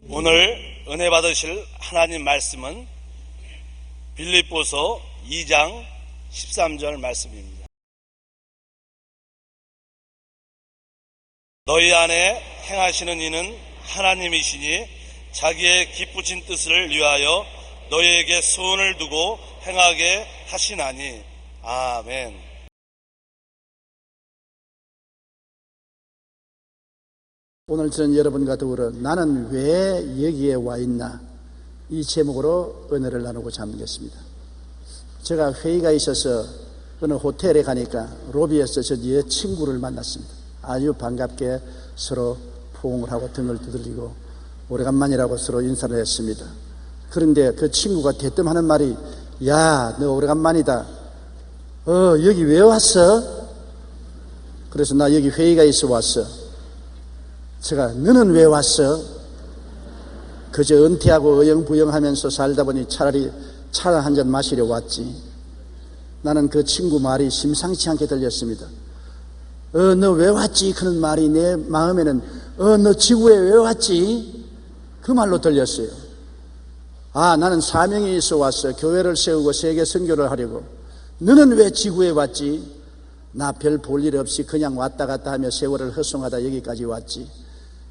오늘 은혜 받으실 하나님 말씀은 빌립보서 2장 13절 말씀입니다. 너희 안에 행하시는 이는 하나님이시니 자기의 기쁘신 뜻을 위하여 너희에게 소원을 두고 행하게 하시나니. 아멘. 오늘 저는 여러분과 더불어 나는 왜 여기에 와 있나, 이 제목으로 은혜를 나누고자 하겠습니다. 제가 회의가 있어서 어느 호텔에 가니까 로비에서 저 친구를 만났습니다. 아주 반갑게 서로 포옹을 하고 등을 두들리고 오래간만이라고 서로 인사를 했습니다. 그런데 그 친구가 대뜸 하는 말이, 야, 너 오래간만이다. 여기 왜 왔어? 그래서 나 여기 회의가 있어 왔어. 제가, 너는 왜 왔어? 그저 은퇴하고 어영부영하면서 살다 보니 차라리 차 한 잔 마시려 왔지. 나는 그 친구 말이 심상치 않게 들렸습니다. 너 왜 왔지? 그런 말이 내 마음에는 너 지구에 왜 왔지? 그 말로 들렸어요. 나는 사명이 있어 왔어. 교회를 세우고 세계 선교를 하려고. 너는 왜 지구에 왔지? 나 별 볼 일 없이 그냥 왔다 갔다 하며 세월을 허송하다 여기까지 왔지.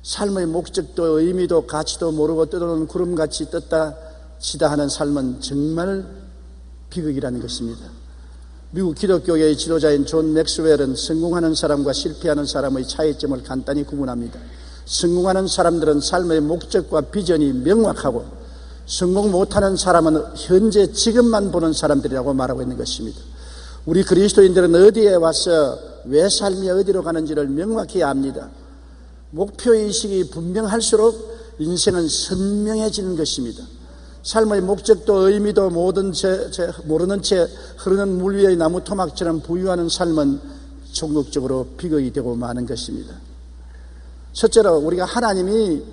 삶의 목적도 의미도 가치도 모르고 떠도는 구름같이 떴다 치다 하는 삶은 정말 비극이라는 것입니다. 미국 기독교계의 지도자인 존 맥스웰은 성공하는 사람과 실패하는 사람의 차이점을 간단히 구분합니다. 성공하는 사람들은 삶의 목적과 비전이 명확하고, 성공 못하는 사람은 현재 지금만 보는 사람들이라고 말하고 있는 것입니다. 우리 그리스도인들은 어디에 와서 왜 삶이 어디로 가는지를 명확히 압니다. 목표의식이 분명할수록 인생은 선명해지는 것입니다. 삶의 목적도 의미도 모르는 채 흐르는 물 위의 나무 토막처럼 부유하는 삶은 종극적으로 비극이 되고 마는 것입니다. 첫째로 우리가 하나님이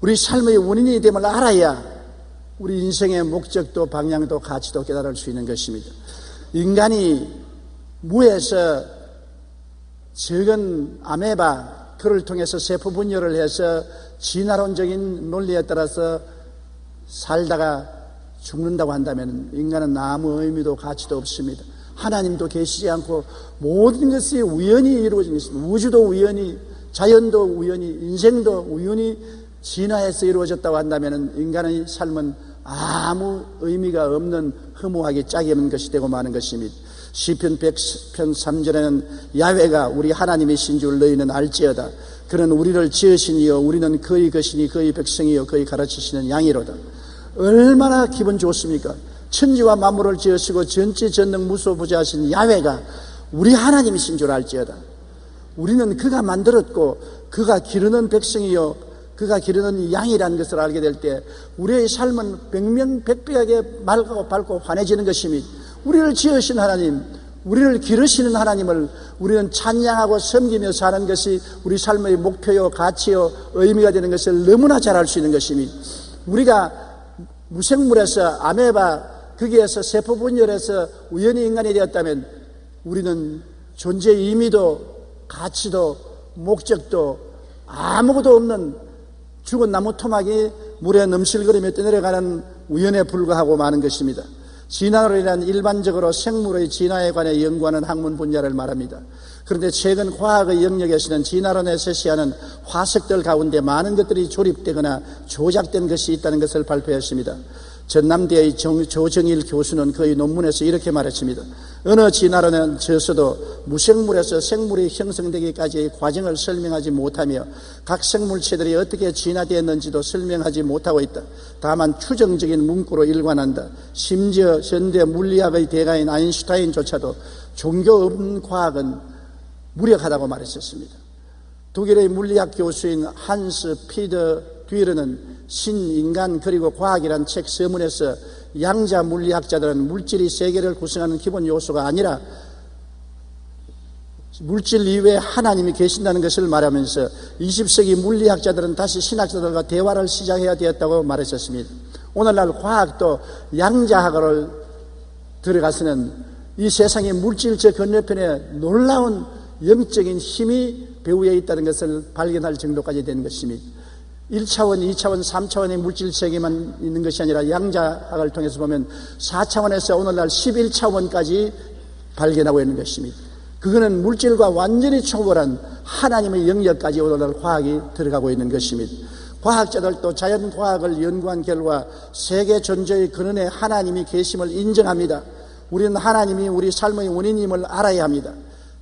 우리 삶의 원인이 됨을 알아야 우리 인생의 목적도 방향도 가치도 깨달을 수 있는 것입니다. 인간이 무에서 적은 아메바, 그를 통해서 세포 분열을 해서 진화론적인 논리에 따라서 살다가 죽는다고 한다면 인간은 아무 의미도 가치도 없습니다. 하나님도 계시지 않고 모든 것이 우연히 이루어진 것입니다. 우주도 우연히, 자연도 우연히, 인생도 우연히 진화해서 이루어졌다고 한다면 인간의 삶은 아무 의미가 없는 허무하게 짝이 없는 것이 되고 마는 것입니다. 시편 100편 3절에는 야훼가 우리 하나님이신 줄 너희는 알지어다. 그는 우리를 지으시니요 우리는 그의 것이니 그의 백성이요 그의 가르치시는 양이로다. 얼마나 기분 좋습니까? 천지와 만물을 지으시고 전지전능 무소부재하신 야훼가 우리 하나님이신 줄 알지어다. 우리는 그가 만들었고 그가 기르는 백성이요 그가 기르는 양이라는 것을 알게 될 때 우리의 삶은 백명백백하게 맑고 밝고 환해지는 것입니다. 우리를 지으신 하나님, 우리를 기르시는 하나님을 우리는 찬양하고 섬기며 사는 것이 우리 삶의 목표요 가치요 의미가 되는 것을 너무나 잘 알 수 있는 것입니다. 우리가 무생물에서 아메바, 거기에서 세포 분열해서 우연히 인간이 되었다면 우리는 존재의 의미도 가치도 목적도 아무것도 없는 죽은 나무 토막이 물에 넘실거리며 떠내려가는 우연에 불과하고 마는 것입니다. 진화론이란 일반적으로 생물의 진화에 관해 연구하는 학문 분야를 말합니다. 그런데 최근 과학의 영역에서는 진화론에 제시하는 화석들 가운데 많은 것들이 조립되거나 조작된 것이 있다는 것을 발표했습니다. 전남대의 조정일 교수는 그의 논문에서 이렇게 말했습니다. 어느 진화론은 저서도 무생물에서 생물이 형성되기까지의 과정을 설명하지 못하며 각 생물체들이 어떻게 진화되었는지도 설명하지 못하고 있다. 다만 추정적인 문구로 일관한다. 심지어 현대 물리학의 대가인 아인슈타인조차도 종교 없는 과학은 무력하다고 말했었습니다. 독일의 물리학 교수인 한스 피더 뒤르는 신인간 그리고 과학이란 책 서문에서 양자 물리학자들은 물질이 세계를 구성하는 기본 요소가 아니라 물질 이외에 하나님이 계신다는 것을 말하면서 20세기 물리학자들은 다시 신학자들과 대화를 시작해야 되었다고 말했었습니다. 오늘날 과학도 양자학을 들어가서는 이 세상의 물질 저 건너편에 놀라운 영적인 힘이 배후에 있다는 것을 발견할 정도까지 된 것입니다. 1차원, 2차원, 3차원의 물질 세계만 있는 것이 아니라 양자학을 통해서 보면 4차원에서 오늘날 11차원까지 발견하고 있는 것입니다. 그거는 물질과 완전히 초월한 하나님의 영역까지 오늘날 과학이 들어가고 있는 것입니다. 과학자들도 자연과학을 연구한 결과 세계 존재의 근원에 하나님이 계심을 인정합니다. 우리는 하나님이 우리 삶의 원인임을 알아야 합니다.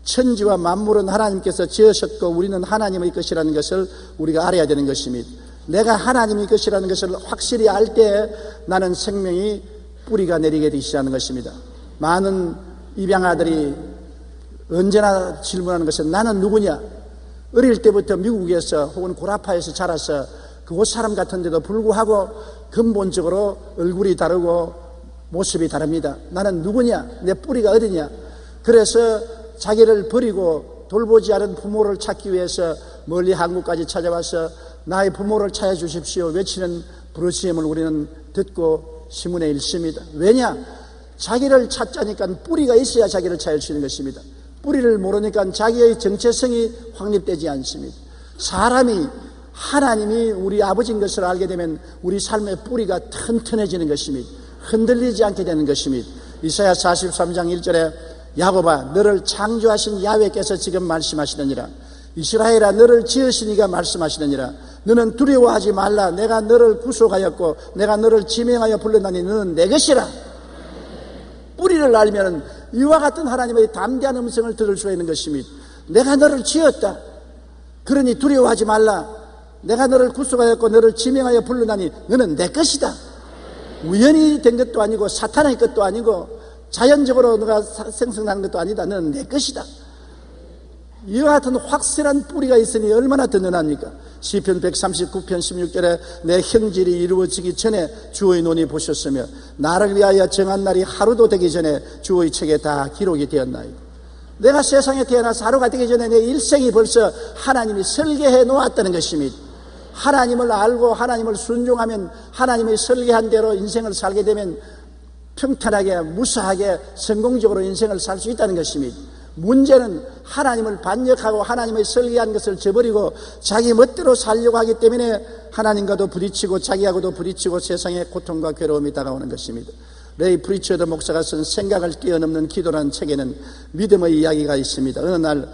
천지와 만물은 하나님께서 지으셨고 우리는 하나님의 것이라는 것을 우리가 알아야 되는 것입니다. 내가 하나님의 것이라는 것을 확실히 알 때 나는 생명이 뿌리가 내리게 되기 시작하는 것입니다. 많은 입양아들이 언제나 질문하는 것은 나는 누구냐? 어릴 때부터 미국에서 혹은 고라파에서 자라서 그곳 사람 같은데도 불구하고 근본적으로 얼굴이 다르고 모습이 다릅니다. 나는 누구냐? 내 뿌리가 어디냐? 그래서 자기를 버리고 돌보지 않은 부모를 찾기 위해서 멀리 한국까지 찾아와서 나의 부모를 찾아주십시오 외치는 부르짖음을 우리는 듣고 시문에 읽습니다. 왜냐? 자기를 찾자니까 뿌리가 있어야 자기를 찾을 수 있는 것입니다. 뿌리를 모르니까 자기의 정체성이 확립되지 않습니다. 사람이 하나님이 우리 아버지인 것을 알게 되면 우리 삶의 뿌리가 튼튼해지는 것입니다. 흔들리지 않게 되는 것입니다. 이사야 43장 1절에 야곱아 너를 창조하신 야훼께서 지금 말씀하시느니라. 이스라엘아 너를 지으신 이가 말씀하시느니라. 너는 두려워하지 말라. 내가 너를 구속하였고 내가 너를 지명하여 불렀나니 너는 내 것이라. 뿌리를 알면 이와 같은 하나님의 담대한 음성을 들을 수 있는 것입니다. 내가 너를 지었다. 그러니 두려워하지 말라. 내가 너를 구속하였고 너를 지명하여 불렀나니 너는 내 것이다. 우연히 된 것도 아니고 사탄의 것도 아니고 자연적으로 너가 생성나는 것도 아니다. 너는 내 것이다. 이와 같은 확실한 뿌리가 있으니 얼마나 든든합니까? 시편 139편 16절에 내 형질이 이루어지기 전에 주의 눈이 보셨으며 나를 위하여 정한 날이 하루도 되기 전에 주의 책에 다 기록이 되었나이다. 내가 세상에 태어나서 하루가 되기 전에 내 일생이 벌써 하나님이 설계해 놓았다는 것입니다. 하나님을 알고 하나님을 순종하면 하나님의 설계한 대로 인생을 살게 되면 평탄하게 무사하게 성공적으로 인생을 살 수 있다는 것입니다. 문제는 하나님을 반역하고 하나님의 설계한 것을 저버리고 자기 멋대로 살려고 하기 때문에 하나님과도 부딪히고 자기하고도 부딪히고 세상에 고통과 괴로움이 다가오는 것입니다. 레이 프리처드 목사가 쓴 생각을 뛰어넘는 기도라는 책에는 믿음의 이야기가 있습니다. 어느 날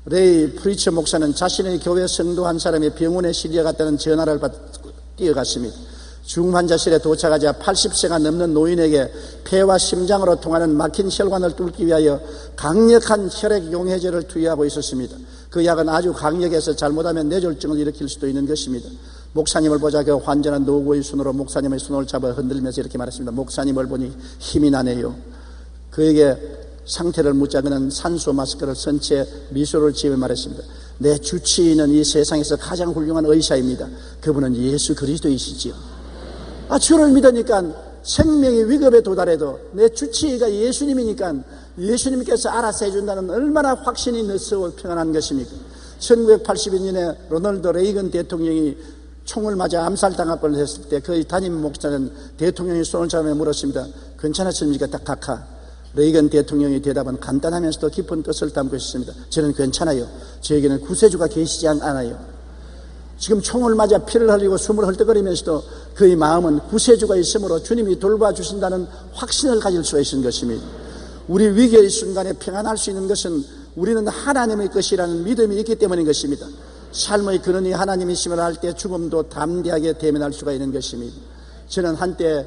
레이 프리처 목사는 자신의 교회 성도 한 사람이 병원에 실려갔다는 전화를 받고 뛰어갔습니다. 중환자실에 도착하자 80세가 넘는 노인에게 폐와 심장으로 통하는 막힌 혈관을 뚫기 위하여 강력한 혈액 용해제를 투여하고 있었습니다. 그 약은 아주 강력해서 잘못하면 뇌졸중을 일으킬 수도 있는 것입니다. 목사님을 보자 그 환자는 노구의 손으로 목사님의 손을 잡아 흔들면서 이렇게 말했습니다. 목사님을 보니 힘이 나네요. 그에게 상태를 묻자 그는 산소 마스크를 쓴 채 미소를 지으며 말했습니다. 내 주치의는 이 세상에서 가장 훌륭한 의사입니다. 그분은 예수 그리스도이시지요. 주를 믿으니까 생명이 위급에 도달해도 내 주치의가 예수님이니까 예수님께서 알아서 해준다는 얼마나 확신이 넣어서 평안한 것입니까? 1982년에 로널드 레이건 대통령이 총을 맞아 암살당할 뻔했을 때 그 담임 목사는 대통령이 손을 잡아 물었습니다. 괜찮았습니까? 딱딱하. 레이건 대통령의 대답은 간단하면서도 깊은 뜻을 담고 있습니다. 저는 괜찮아요. 저에게는 구세주가 계시지 않아요. 지금 총을 맞아 피를 흘리고 숨을 헐떡거리면서도 그의 마음은 구세주가 있으므로 주님이 돌봐주신다는 확신을 가질 수 있는 것입니다. 우리 위기의 순간에 평안할 수 있는 것은 우리는 하나님의 것이라는 믿음이 있기 때문인 것입니다. 삶의 근원이 하나님이심을 알 때 죽음도 담대하게 대면할 수가 있는 것입니다. 저는 한때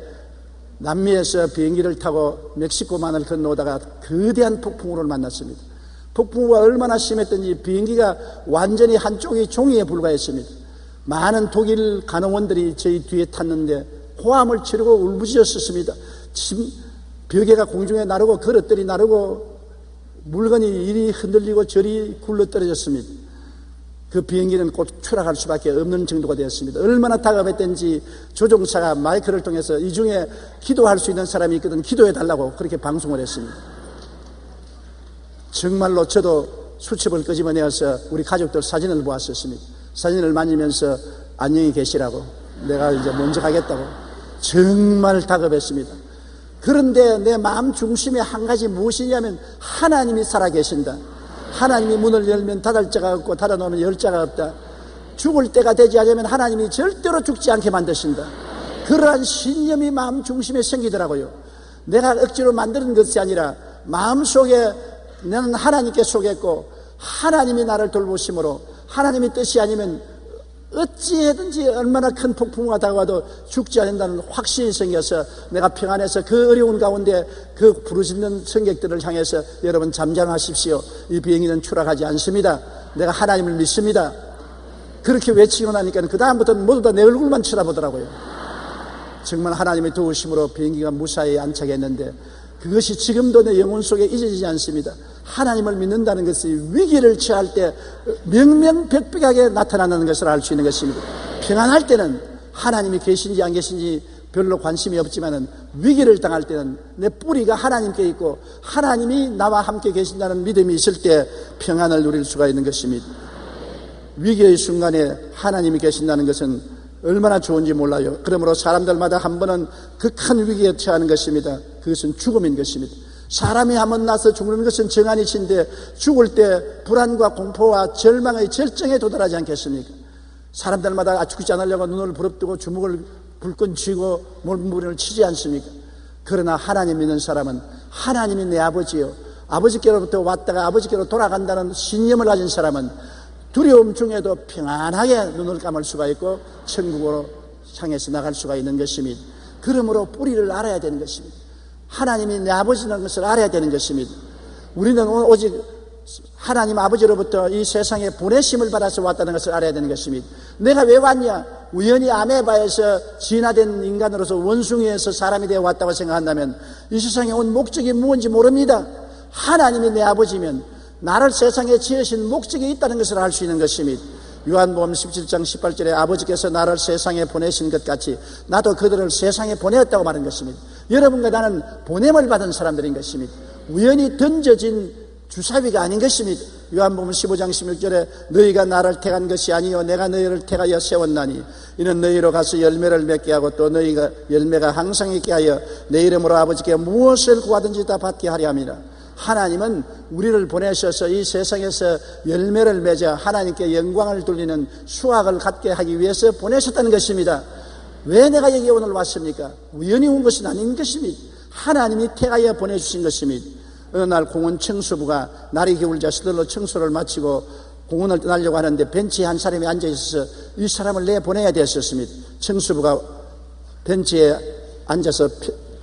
남미에서 비행기를 타고 멕시코만을 건너오다가 거대한 폭풍우를 만났습니다. 폭풍우가 얼마나 심했던지 비행기가 완전히 한쪽이 종이에 불과했습니다. 많은 독일 간호원들이 저희 뒤에 탔는데 호함을 치르고 울부짖었습니다. 벽에가 공중에 나르고 그릇들이 나르고 물건이 이리 흔들리고 저리 굴러떨어졌습니다. 그 비행기는 곧 추락할 수밖에 없는 정도가 되었습니다. 얼마나 다급했던지 조종사가 마이크를 통해서 이 중에 기도할 수 있는 사람이 있거든 기도해달라고 그렇게 방송을 했습니다. 정말로 저도 수첩을 끄집어내어서 우리 가족들 사진을 보았었습니다. 사진을 만지면서 안녕히 계시라고 내가 이제 먼저 가겠다고 정말 다급했습니다. 그런데 내 마음 중심에 한 가지 무엇이냐면 하나님이 살아계신다. 하나님이 문을 열면 닫을 자가 없고 닫아놓으면 열 자가 없다. 죽을 때가 되지 않으면 하나님이 절대로 죽지 않게 만드신다. 그러한 신념이 마음 중심에 생기더라고요. 내가 억지로 만드는 것이 아니라 마음속에 나는 하나님께 속했고 하나님이 나를 돌보심으로 하나님의 뜻이 아니면 어찌해든지 얼마나 큰 폭풍우가 다가와도 죽지 않는다는 확신이 생겨서 내가 평안해서 그 어려운 가운데 그 부르짖는 승객들을 향해서 여러분 잠잠하십시오. 이 비행기는 추락하지 않습니다. 내가 하나님을 믿습니다. 그렇게 외치고 나니까 그 다음부터는 모두 다 내 얼굴만 쳐다보더라고요. 정말 하나님의 도우심으로 비행기가 무사히 안착했는데 그것이 지금도 내 영혼 속에 잊어지지 않습니다. 하나님을 믿는다는 것이 위기를 처할 때 명명백백하게 나타나는 것을 알 수 있는 것입니다. 평안할 때는 하나님이 계신지 안 계신지 별로 관심이 없지만은 위기를 당할 때는 내 뿌리가 하나님께 있고 하나님이 나와 함께 계신다는 믿음이 있을 때 평안을 누릴 수가 있는 것입니다. 위기의 순간에 하나님이 계신다는 것은 얼마나 좋은지 몰라요. 그러므로 사람들마다 한 번은 극한 위기에 처하는 것입니다. 그것은 죽음인 것입니다. 사람이 한번 나서 죽는 것은 정한이신데 죽을 때 불안과 공포와 절망의 절정에 도달하지 않겠습니까? 사람들마다 죽지 않으려고 눈을 부릅뜨고 주먹을 불끈 쥐고 몸부림을 치지 않습니까? 그러나 하나님 믿는 사람은 하나님이 내 아버지요, 아버지께로부터 왔다가 아버지께로 돌아간다는 신념을 가진 사람은 두려움 중에도 평안하게 눈을 감을 수가 있고 천국으로 향해서 나갈 수가 있는 것입니다. 그러므로 뿌리를 알아야 되는 것입니다. 하나님이 내 아버지라는 것을 알아야 되는 것입니다. 우리는 오직 하나님 아버지로부터 이 세상에 보내심을 받아서 왔다는 것을 알아야 되는 것입니다. 내가 왜 왔냐? 우연히 아메바에서 진화된 인간으로서 원숭이에서 사람이 되어 왔다고 생각한다면 이 세상에 온 목적이 무엇인지 모릅니다. 하나님이 내 아버지면 나를 세상에 지으신 목적이 있다는 것을 알 수 있는 것입니다. 요한복음 17장 18절에 아버지께서 나를 세상에 보내신 것 같이 나도 그들을 세상에 보내었다고 말한 것입니다. 여러분과 나는 보냄을 받은 사람들인 것입니다. 우연히 던져진 주사위가 아닌 것입니다. 요한복음 15장 16절에 너희가 나를 택한 것이 아니요 내가 너희를 택하여 세웠나니 이는 너희로 가서 열매를 맺게 하고 또 너희가 열매가 항상 있게 하여 내 이름으로 아버지께 무엇을 구하든지 다 받게 하려 함이라. 하나님은 우리를 보내셔서 이 세상에서 열매를 맺어 하나님께 영광을 돌리는 수확을 갖게 하기 위해서 보내셨다는 것입니다. 왜 내가 여기 오늘 왔습니까? 우연히 온 것은 아닌 것입니다. 하나님이 택하여 보내주신 것입니다. 어느 날 공원 청소부가 날이 겨울자 서둘러 청소를 마치고 공원을 떠나려고 하는데 벤치에 한 사람이 앉아 있어서 이 사람을 내보내야 됐었습니다. 청소부가 벤치에 앉아서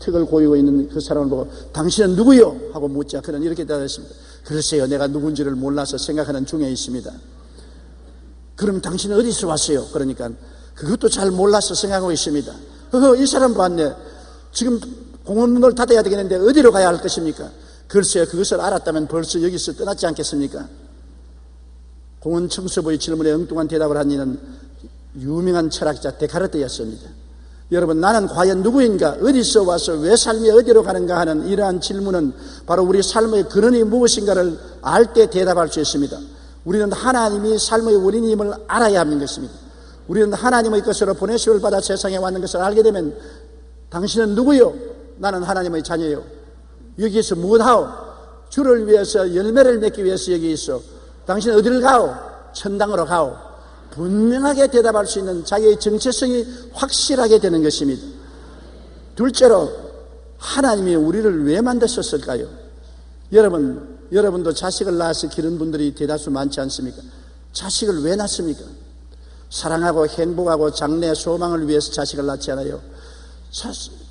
턱을 고이고 있는 그 사람을 보고 당신은 누구요? 하고 묻자 그는 이렇게 대답했습니다. 글쎄요, 내가 누군지를 몰라서 생각하는 중에 있습니다. 그럼 당신은 어디서 왔어요? 그러니까 그것도 잘 몰라서 생각하고 있습니다. 이 사람 봤네. 지금 공원 문을 닫아야 되겠는데 어디로 가야 할 것입니까? 글쎄요, 그것을 알았다면 벌써 여기서 떠났지 않겠습니까? 공원 청소부의 질문에 엉뚱한 대답을 한 이는 유명한 철학자 데카르트였습니다. 여러분, 나는 과연 누구인가? 어디서 와서 왜 삶이 어디로 가는가 하는 이러한 질문은 바로 우리 삶의 근원이 무엇인가를 알 때 대답할 수 있습니다. 우리는 하나님이 삶의 원인임을 알아야 하는 것입니다. 우리는 하나님의 것으로 보내심을 받아 세상에 왔는 것을 알게 되면 당신은 누구요? 나는 하나님의 자녀요. 여기에서 무엇하오? 주를 위해서 열매를 맺기 위해서 여기 있어. 당신은 어디를 가오? 천당으로 가오. 분명하게 대답할 수 있는 자기의 정체성이 확실하게 되는 것입니다. 둘째로 하나님이 우리를 왜 만드셨을까요? 여러분도 자식을 낳아서 기른 분들이 대다수 많지 않습니까? 자식을 왜 낳습니까? 사랑하고 행복하고 장래 소망을 위해서 자식을 낳지 않아요.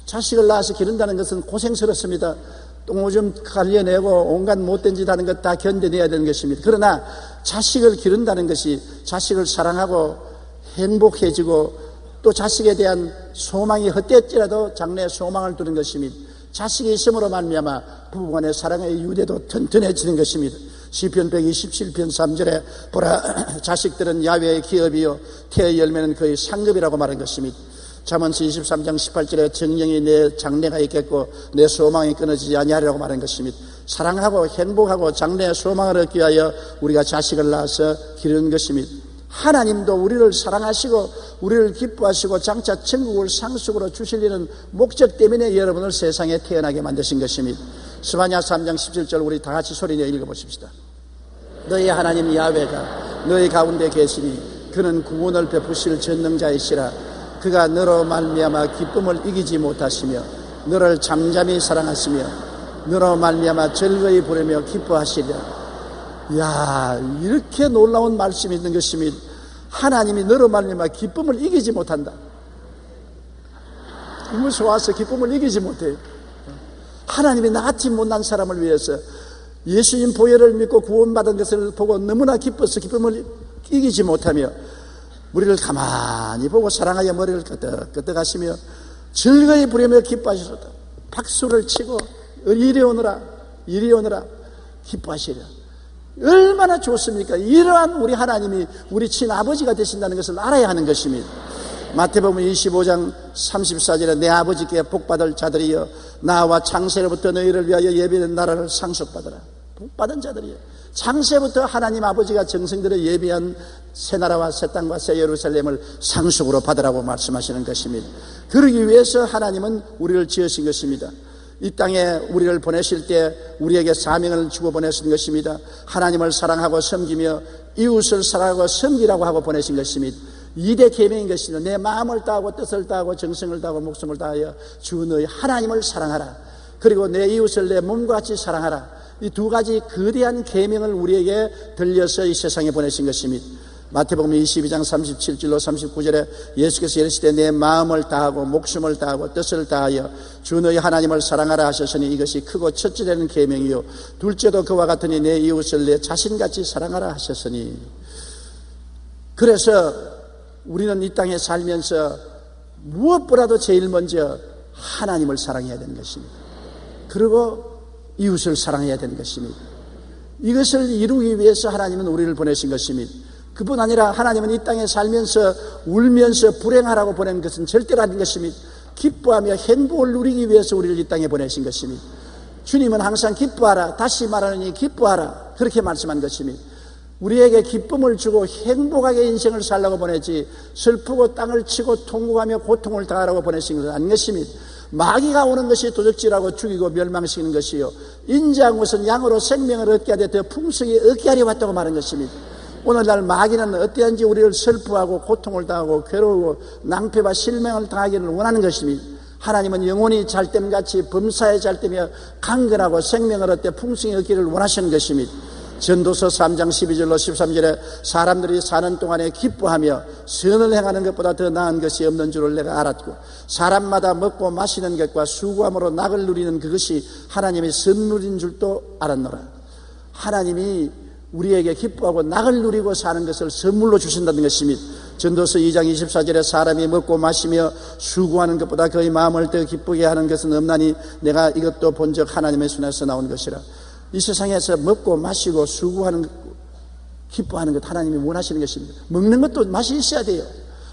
자식을 낳아서 기른다는 것은 고생스럽습니다. 똥오줌 갈려내고 온갖 못된 짓 하는 것 다 견뎌내야 되는 것입니다. 그러나 자식을 기른다는 것이 자식을 사랑하고 행복해지고 또 자식에 대한 소망이 헛되었지라도 장래에 소망을 두는 것입니다. 자식이 있음으로 말미암아 부부간의 사랑의 유대도 튼튼해지는 것입니다. 시편 127편 3절에 보라, 자식들은 야훼의 기업이요 태의 열매는 그의 상급이라고 말한 것입니다. 잠언서 23장 18절에 정령이 내 장래가 있겠고 내 소망이 끊어지지 아니하리라고 말한 것입니다. 사랑하고 행복하고 장래의 소망을 얻기 위하여 우리가 자식을 낳아서 기르는 것입니다. 하나님도 우리를 사랑하시고 우리를 기뻐하시고 장차 천국을 상속으로 주실 일은 목적 때문에 여러분을 세상에 태어나게 만드신 것입니다. 스바냐 3장 17절 우리 다 같이 소리내어 읽어보십시다. 너희 하나님 야훼가 너희 가운데 계시니 그는 구원을 베푸실 전능자이시라. 그가 너로 말미암아 기쁨을 이기지 못하시며 너를 잠잠히 사랑하시며 너로 말미암아 즐거이 부르며 기뻐하시리라. 야, 이렇게 놀라운 말씀이 있는 것입니다. 하나님이 너로 말미암아 기쁨을 이기지 못한다. 무서워서 기쁨을 이기지 못해요. 하나님이 나같이 못난 사람을 위해서 예수님 보혈을 믿고 구원받은 것을 보고 너무나 기뻐서 기쁨을 이기지 못하며 우리를 가만히 보고 사랑하여 머리를 끄덕끄덕 하시며 즐거이 부르며 기뻐하시도다. 박수를 치고 이리 오너라 기뻐하시리라. 얼마나 좋습니까? 이러한 우리 하나님이 우리 친아버지가 되신다는 것을 알아야 하는 것입니다. 마태복음 25장 34절에 내 아버지께 복받을 자들이여 나와 창세로부터 너희를 위하여 예비된 나라를 상속받으라. 복받은 자들이여, 창세부터 하나님 아버지가 정성들을 예비한 새 나라와 새 땅과 새 예루살렘을 상속으로 받으라고 말씀하시는 것입니다. 그러기 위해서 하나님은 우리를 지으신 것입니다. 이 땅에 우리를 보내실 때 우리에게 사명을 주고 보내신 것입니다. 하나님을 사랑하고 섬기며 이웃을 사랑하고 섬기라고 하고 보내신 것입니다. 2대 계명인 것입니다. 내 마음을 다하고 뜻을 다하고 정성을 다하고 목숨을 다하여 주 너희 하나님을 사랑하라. 그리고 내 이웃을 내 몸과 같이 사랑하라. 이 두 가지 거대한 계명을 우리에게 들려서 이 세상에 보내신 것입니다. 마태복음 22장 37절로 39절에 예수께서 이르시되 내 마음을 다하고 목숨을 다하고 뜻을 다하여 주 너희 하나님을 사랑하라 하셨으니 이것이 크고 첫째 되는 계명이요 둘째도 그와 같으니 내 이웃을 내 자신같이 사랑하라 하셨으니. 그래서 우리는 이 땅에 살면서 무엇보다도 제일 먼저 하나님을 사랑해야 되는 것입니다. 그리고 이웃을 사랑해야 되는 것입니다. 이것을 이루기 위해서 하나님은 우리를 보내신 것입니다. 그뿐 아니라 하나님은 이 땅에 살면서 울면서 불행하라고 보낸 것은 절대로 아닌 것입니다. 기뻐하며 행복을 누리기 위해서 우리를 이 땅에 보내신 것입니다. 주님은 항상 기뻐하라, 다시 말하느니 기뻐하라, 그렇게 말씀한 것입니다. 우리에게 기쁨을 주고 행복하게 인생을 살라고 보내지 슬프고 땅을 치고 통곡하며 고통을 당하라고 보내신 것은 아닌 것입니다. 마귀가 오는 것이 도적질하고 죽이고 멸망시키는 것이요 인자한 것은 양으로 생명을 얻게 하되 더 풍성히 얻게 하려 왔다고 말한 것입니다. 오늘날 마귀는 어떠한지 우리를 슬퍼하고 고통을 당하고 괴로우고 낭패와 실명을 당하기를 원하는 것입니다. 하나님은 영혼이 잘됨같이 범사에 잘되며 강건하고 생명을 얻되 풍성히 얻기를 원하시는 것입니다. 전도서 3장 12절로 13절에 사람들이 사는 동안에 기뻐하며 선을 행하는 것보다 더 나은 것이 없는 줄을 내가 알았고 사람마다 먹고 마시는 것과 수고함으로 낙을 누리는 그것이 하나님의 선물인 줄도 알았노라. 하나님이 우리에게 기뻐하고 낙을 누리고 사는 것을 선물로 주신다는 것입니다. 전도서 2장 24절에 사람이 먹고 마시며 수고하는 것보다 그의 마음을 더 기쁘게 하는 것은 없나니 내가 이것도 본적 하나님의 손에서 나온 것이라. 이 세상에서 먹고 마시고 수고하는 것, 기뻐하는 것 하나님이 원하시는 것입니다. 먹는 것도 맛이 있어야 돼요.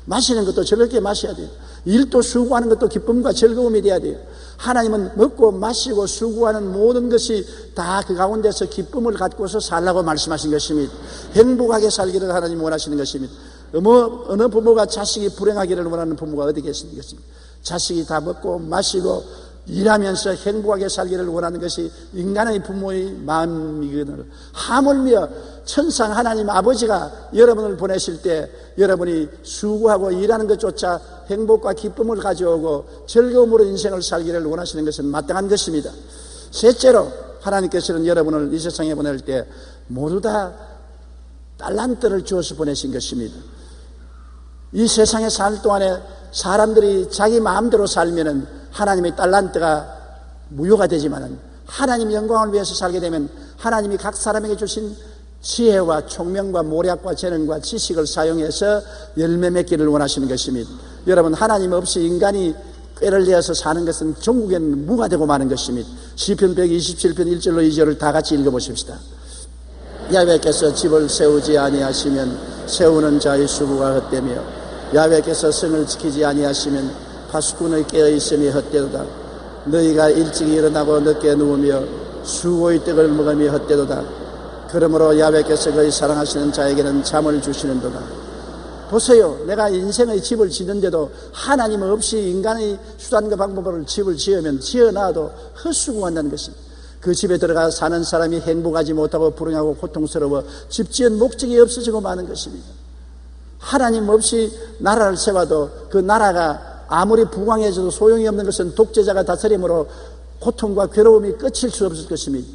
마시는 것도 즐겁게 마셔야 돼요. 일도 수고하는 것도 기쁨과 즐거움이 돼야 돼요. 하나님은 먹고 마시고 수고하는 모든 것이 다 그 가운데서 기쁨을 갖고서 살라고 말씀하신 것입니다. 행복하게 살기를 하나님 원하시는 것입니다. 어느 부모가 자식이 불행하기를 원하는 부모가 어디 계십니까? 자식이 다 먹고 마시고 일하면서 행복하게 살기를 원하는 것이 인간의 부모의 마음이거든요. 하물며 천상 하나님 아버지가 여러분을 보내실 때 여러분이 수고하고 일하는 것조차 행복과 기쁨을 가져오고 즐거움으로 인생을 살기를 원하시는 것은 마땅한 것입니다. 셋째로 하나님께서는 여러분을 이 세상에 보낼 때 모두 다 달란트를 주어서 보내신 것입니다. 이 세상에 살 동안에 사람들이 자기 마음대로 살면은 하나님의 달란트가 무효가 되지만은 하나님 영광을 위해서 살게 되면 하나님이 각 사람에게 주신 지혜와 총명과 모략과 재능과 지식을 사용해서 열매 맺기를 원하시는 것입니다. 여러분, 하나님 없이 인간이 꾀를 내어서 사는 것은 전국에는 무가 되고 마는 것입니다. 시편 127편 1절로 2절을 다 같이 읽어보십시다. 야훼께서 집을 세우지 아니하시면 세우는 자의 수고가 헛되며 야훼께서 성을 지키지 아니하시면 파수꾼의 깨어있음이 헛되도다. 너희가 일찍 일어나고 늦게 누우며 수고의 떡을 먹으며 헛되도다. 그러므로 야훼께서 그의 사랑하시는 자에게는 잠을 주시는도다. 보세요. 내가 인생의 집을 짓는데도 하나님 없이 인간의 수단과 방법으로 집을 지으면 지어놔도 헛수고한다는 것입니다. 그 집에 들어가 사는 사람이 행복하지 못하고 불행하고 고통스러워 집 지은 목적이 없어지고 마는 것입니다. 하나님 없이 나라를 세워도 그 나라가 아무리 부강해져도 소용이 없는 것은 독재자가 다스림으로 고통과 괴로움이 끝일 수 없을 것입니다.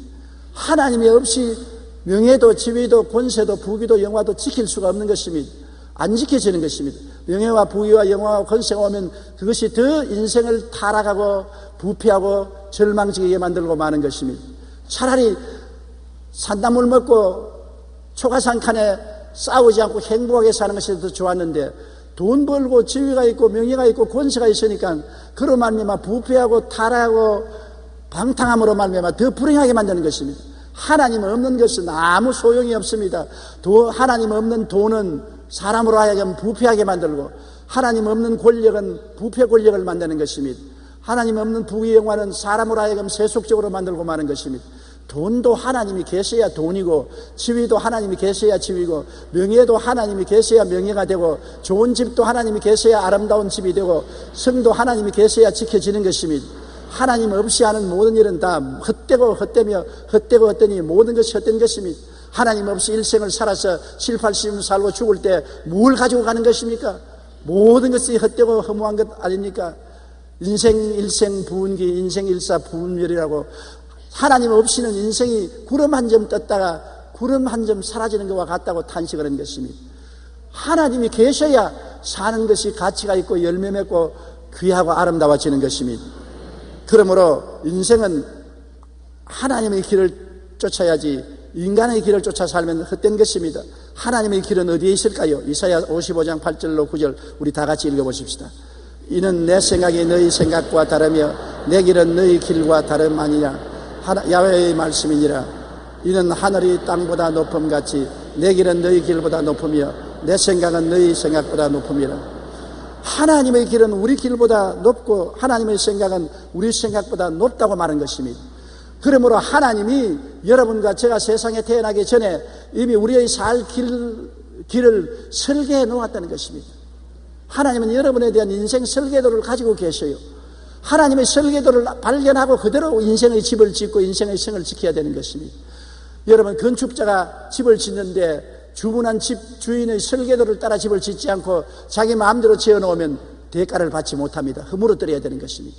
하나님이 없이 명예도 지위도 권세도 부귀도 영화도 지킬 수가 없는 것입니다. 안 지켜지는 것입니다. 명예와 부귀와 영화와 권세가 오면 그것이 더 인생을 타락하고 부패하고 절망지게 만들고 마는 것입니다. 차라리 산나물 먹고 초가상칸에 싸우지 않고 행복하게 사는 것이 더 좋았는데 돈 벌고 지위가 있고 명예가 있고 권세가 있으니까 그로 말미암아 부패하고 타락하고 방탕함으로 말미암아 더 불행하게 만드는 것입니다. 하나님 없는 것은 아무 소용이 없습니다. 하나님 없는 돈은 사람으로 하여금 부패하게 만들고 하나님 없는 권력은 부패 권력을 만드는 것입니다. 하나님 없는 부귀 영화는 사람으로 하여금 세속적으로 만들고 마는 것입니다. 돈도 하나님이 계셔야 돈이고 지위도 하나님이 계셔야 지위고 명예도 하나님이 계셔야 명예가 되고 좋은 집도 하나님이 계셔야 아름다운 집이 되고 성도 하나님이 계셔야 지켜지는 것입니다. 하나님 없이 하는 모든 일은 다 헛되고 헛되며 헛되고 헛되니 모든 것이 헛된 것입니다. 하나님 없이 일생을 살아서 7, 80년 살고 죽을 때 뭘 가지고 가는 것입니까? 모든 것이 헛되고 허무한 것 아닙니까? 인생 일생 부운기 인생 일사 부운멸이라고 하나님 없이는 인생이 구름 한 점 떴다가 구름 한 점 사라지는 것과 같다고 탄식을 한 것입니다. 하나님이 계셔야 사는 것이 가치가 있고 열매 맺고 귀하고 아름다워지는 것입니다. 그러므로 인생은 하나님의 길을 쫓아야지 인간의 길을 쫓아 살면 헛된 것입니다. 하나님의 길은 어디에 있을까요? 이사야 55장 8절로 9절 우리 다 같이 읽어보십시다. 이는 내 생각이 너희 생각과 다르며 내 길은 너희 길과 다름 아니냐. 야훼의 말씀이니라. 이는 하늘이 땅보다 높음같이 내 길은 너희 길보다 높으며 내 생각은 너희 생각보다 높음이라. 하나님의 길은 우리 길보다 높고 하나님의 생각은 우리 생각보다 높다고 말한 것입니다. 그러므로 하나님이 여러분과 제가 세상에 태어나기 전에 이미 우리의 살 길을 설계해 놓았다는 것입니다. 하나님은 여러분에 대한 인생 설계도를 가지고 계셔요. 하나님의 설계도를 발견하고 그대로 인생의 집을 짓고 인생의 생을 지켜야 되는 것입니다. 여러분, 건축자가 집을 짓는데 주문한 집 주인의 설계도를 따라 집을 짓지 않고 자기 마음대로 지어놓으면 대가를 받지 못합니다. 허물어뜨려야 되는 것입니다.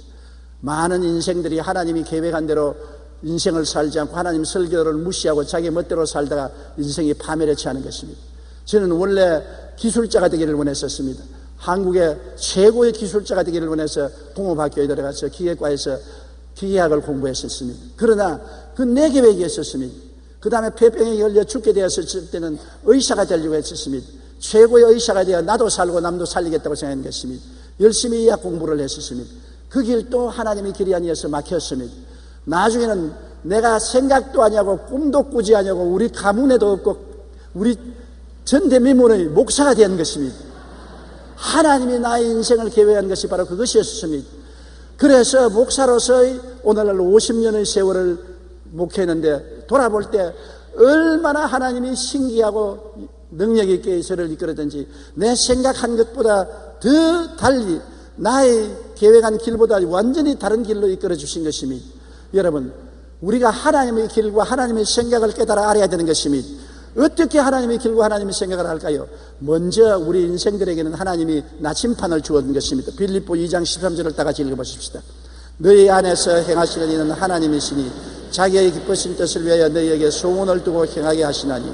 많은 인생들이 하나님이 계획한 대로 인생을 살지 않고 하나님 설계도를 무시하고 자기 멋대로 살다가 인생이 파멸에 처하는 것입니다. 저는 원래 기술자가 되기를 원했었습니다. 한국의 최고의 기술자가 되기를 원해서 공업학교에 들어가서 기계과에서 기계학을 공부했었습니다. 그러나 그 내 계획이었었습니다. 그 다음에 폐병에 걸려 죽게 되었을 때는 의사가 되려고 했었습니다. 최고의 의사가 되어 나도 살고 남도 살리겠다고 생각한 것입니다. 열심히 의학 공부를 했었습니다. 그 길도 하나님의 길이 아니어서 막혔습니다. 나중에는 내가 생각도 아니하고 꿈도 꾸지 아니하고 우리 가문에도 없고 우리 전대미문의 목사가 된 것입니다. 하나님이 나의 인생을 계획한 것이 바로 그것이었습니다. 그래서 목사로서의 오늘날 50년의 세월을 목회했는데 돌아볼 때 얼마나 하나님이 신기하고 능력 있게 저를 이끌었든지 내 생각한 것보다 더 달리 나의 계획한 길보다 완전히 다른 길로 이끌어 주신 것입니다. 여러분, 우리가 하나님의 길과 하나님의 생각을 깨달아 알아야 되는 것입니다. 어떻게 하나님의 길과 하나님의 생각을 할까요? 먼저 우리 인생들에게는 하나님이 나침판을 주었던 것입니다. 빌립보 2장 13절을 다 같이 읽어보십시다. 너희 안에서 행하시는 이는 하나님이시니 자기의 기쁘신 뜻을 위하여 너희에게 소원을 두고 행하게 하시나니.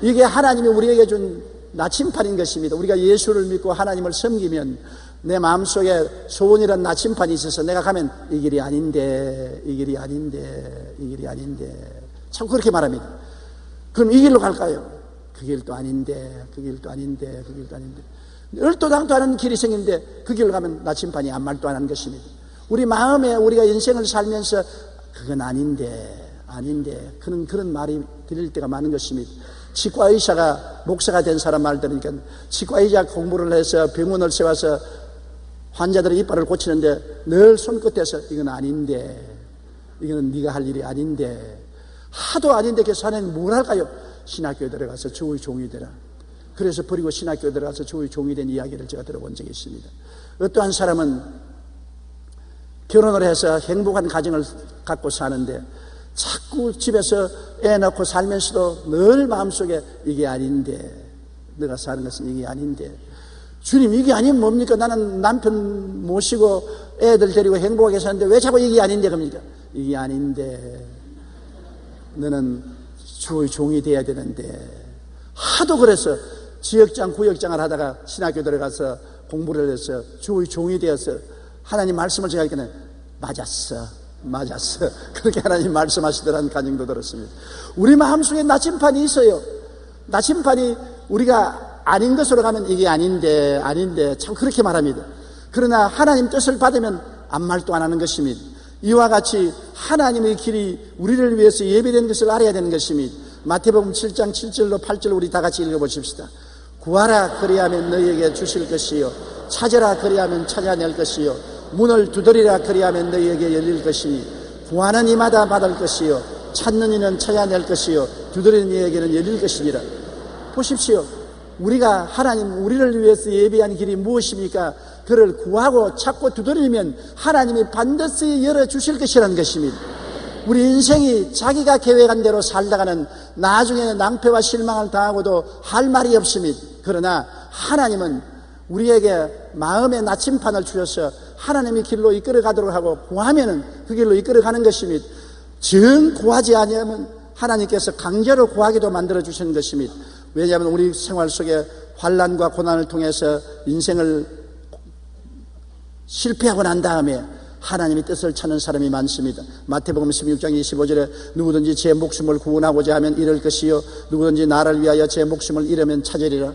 이게 하나님이 우리에게 준 나침판인 것입니다. 우리가 예수를 믿고 하나님을 섬기면 내 마음속에 소원이란 나침판이 있어서 내가 가면 이 길이 아닌데 이 길이 아닌데 이 길이 아닌데 참 그렇게 말합니다. 그럼 이 길로 갈까요? 그 길도 아닌데 그 길도 아닌데 그 길도 아닌데 얼토당토 않은 길이 생기는데 그 길로 가면 나침판이 아무 말도 안 하는 것입니다. 우리 마음에 우리가 인생을 살면서 그건 아닌데 그런 말이 들릴 때가 많은 것입니다. 치과의사가 목사가 된 사람 말 들으니까 치과의사 공부를 해서 병원을 세워서 환자들의 이빨을 고치는데 늘 손끝에서 이건 아닌데 이건 네가 할 일이 아닌데 하도 아닌데 그 사람은 뭘 할까요? 신학교에 들어가서 주의 종이 되라. 그래서 버리고 신학교에 들어가서 주의 종이 된 이야기를 제가 들어본 적이 있습니다. 어떠한 사람은 결혼을 해서 행복한 가정을 갖고 사는데 자꾸 집에서 애 낳고 살면서도 늘 마음속에 이게 아닌데, 내가 사는 것은 이게 아닌데, 주님 이게 아니면 뭡니까? 나는 남편 모시고 애들 데리고 행복하게 사는데 왜 자꾸 이게 아닌데 겁니까? 이게 아닌데 너는 주의 종이 돼야 되는데. 하도 그래서 지역장 구역장을 하다가 신학교 들어가서 공부를 해서 주의 종이 되어서 하나님 말씀을 제가 하니까 맞았어 그렇게 하나님 말씀하시더라는 가정도 들었습니다. 우리 마음속에 나침판이 있어요. 나침판이 우리가 아닌 것으로 가면 이게 아닌데 참 그렇게 말합니다. 그러나 하나님 뜻을 받으면 아무 말도 안 하는 것입니다. 이와 같이 하나님의 길이 우리를 위해서 예비된 것을 알아야 되는 것입니다. 마태복음 7장 7절로 8절 우리 다 같이 읽어보십시다. 구하라 그리하면 너희에게 주실 것이요, 찾으라 그리하면 찾아낼 것이요, 문을 두드리라 그리하면 너희에게 열릴 것이니, 구하는 이마다 받을 것이요, 찾는 이는 찾아낼 것이요, 두드리는 이에게는 열릴 것이니라. 보십시오. 우리가 하나님 우리를 위해서 예비한 길이 무엇입니까? 그를 구하고 찾고 두드리면 하나님이 반드시 열어주실 것이라는 것입니다. 우리 인생이 자기가 계획한 대로 살다가는 나중에 낭패와 실망을 당하고도 할 말이 없습니다. 그러나 하나님은 우리에게 마음의 나침판을 주셔서 하나님의 길로 이끌어가도록 하고 구하면은 그 길로 이끌어가는 것입니다. 정 구하지 아니하면 하나님께서 강제로 구하기도 만들어 주시는 것입니다. 왜냐하면 우리 생활 속에 환난과 고난을 통해서 인생을 실패하고 난 다음에 하나님의 뜻을 찾는 사람이 많습니다. 마태복음 16장 25절에 누구든지 제 목숨을 구원하고자 하면 잃을 것이요, 누구든지 나를 위하여 제 목숨을 잃으면 찾으리라.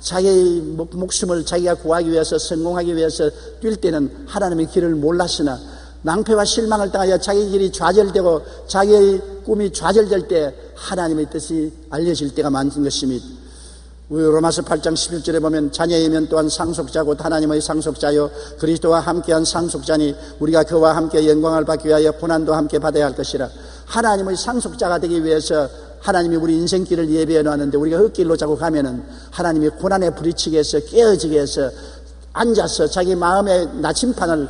자기의 목숨을 자기가 구하기 위해서, 성공하기 위해서 뛸 때는 하나님의 길을 몰랐으나 낭패와 실망을 당하여 자기 길이 좌절되고 자기의 꿈이 좌절될 때 하나님의 뜻이 알려질 때가 많은 것입니다. 우리 로마서 8장 11절에 보면 자녀이면 또한 상속자고 하나님의 상속자요 그리스도와 함께한 상속자니 우리가 그와 함께 영광을 받기 위하여 고난도 함께 받아야 할 것이라. 하나님의 상속자가 되기 위해서 하나님이 우리 인생길을 예비해 놨는데 우리가 흙길로 자꾸 가면은 하나님이 고난에 부딪히게 해서 깨어지게 해서 앉아서 자기 마음의 나침판을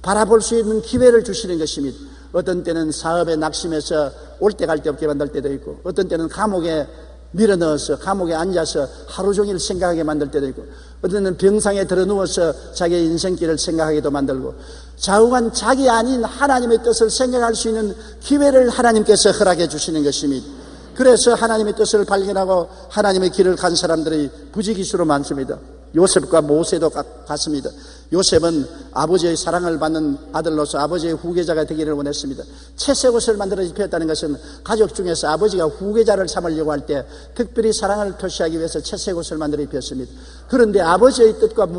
바라볼 수 있는 기회를 주시는 것입니다. 어떤 때는 사업에 낙심해서 올 때 갈 데 없게 만들 때도 있고, 어떤 때는 감옥에 밀어넣어서 감옥에 앉아서 하루 종일 생각하게 만들 때도 있고, 어떤 때는 병상에 들어 누워서 자기의 인생길을 생각하게도 만들고, 좌우간 자기 아닌 하나님의 뜻을 생각할 수 있는 기회를 하나님께서 허락해 주시는 것입니다. 그래서 하나님의 뜻을 발견하고 하나님의 길을 간 사람들이 부지기수로 많습니다. 요셉과 모세도 같습니다. 요셉은 아버지의 사랑을 받는 아들로서 아버지의 후계자가 되기를 원했습니다. 채색 옷을 만들어 입혔다는 것은 가족 중에서 아버지가 후계자를 삼으려고 할 때 특별히 사랑을 표시하기 위해서 채색 옷을 만들어 입혔습니다. 그런데 아버지의 뜻과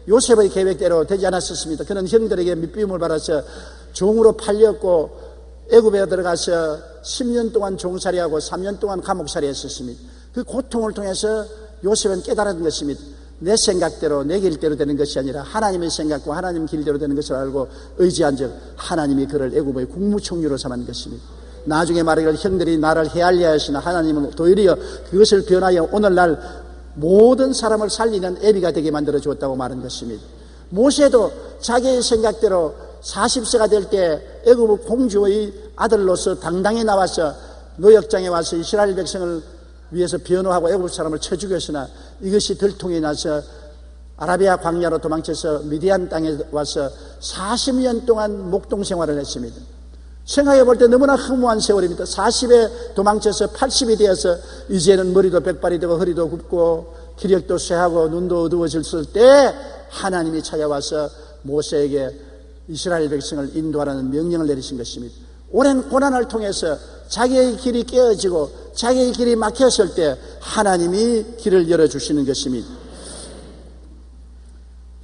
요셉의 계획대로 되지 않았었습니다. 그는 형들에게 밑비움을 받아서 종으로 팔렸고 애굽에 들어가서 10년 동안 종살이하고 3년 동안 감옥살이 했었습니다. 그 고통을 통해서 요셉은 깨달은 것입니다. 내 생각대로 내 길대로 되는 것이 아니라 하나님의 생각과 하나님 길대로 되는 것을 알고 의지한 적 하나님이 그를 애굽의 국무총리로 삼은 것입니다. 나중에 말하기를 형들이 나를 헤아리려 하시나 하나님은 도리어 그것을 변하여 오늘날 모든 사람을 살리는 애비가 되게 만들어 주었다고 말한 것입니다. 모세도 자기의 생각대로 40세가 될 때 애굽 공주의 아들로서 당당히 나와서 노역장에 와서 이스라엘 백성을 위해서 변호하고 애굽 사람을 쳐 죽였으나 이것이 들통이 나서 아라비아 광야로 도망쳐서 미디안 땅에 와서 40년 동안 목동 생활을 했습니다. 생각해 볼 때 너무나 허무한 세월입니다. 40에 도망쳐서 80이 되어서 이제는 머리도 백발이 되고 허리도 굽고 기력도 쇠하고 눈도 어두워졌을 때 하나님이 찾아와서 모세에게 이스라엘 백성을 인도하라는 명령을 내리신 것입니다. 오랜 고난을 통해서 자기의 길이 깨어지고 자기의 길이 막혔을 때 하나님이 길을 열어주시는 것입니다.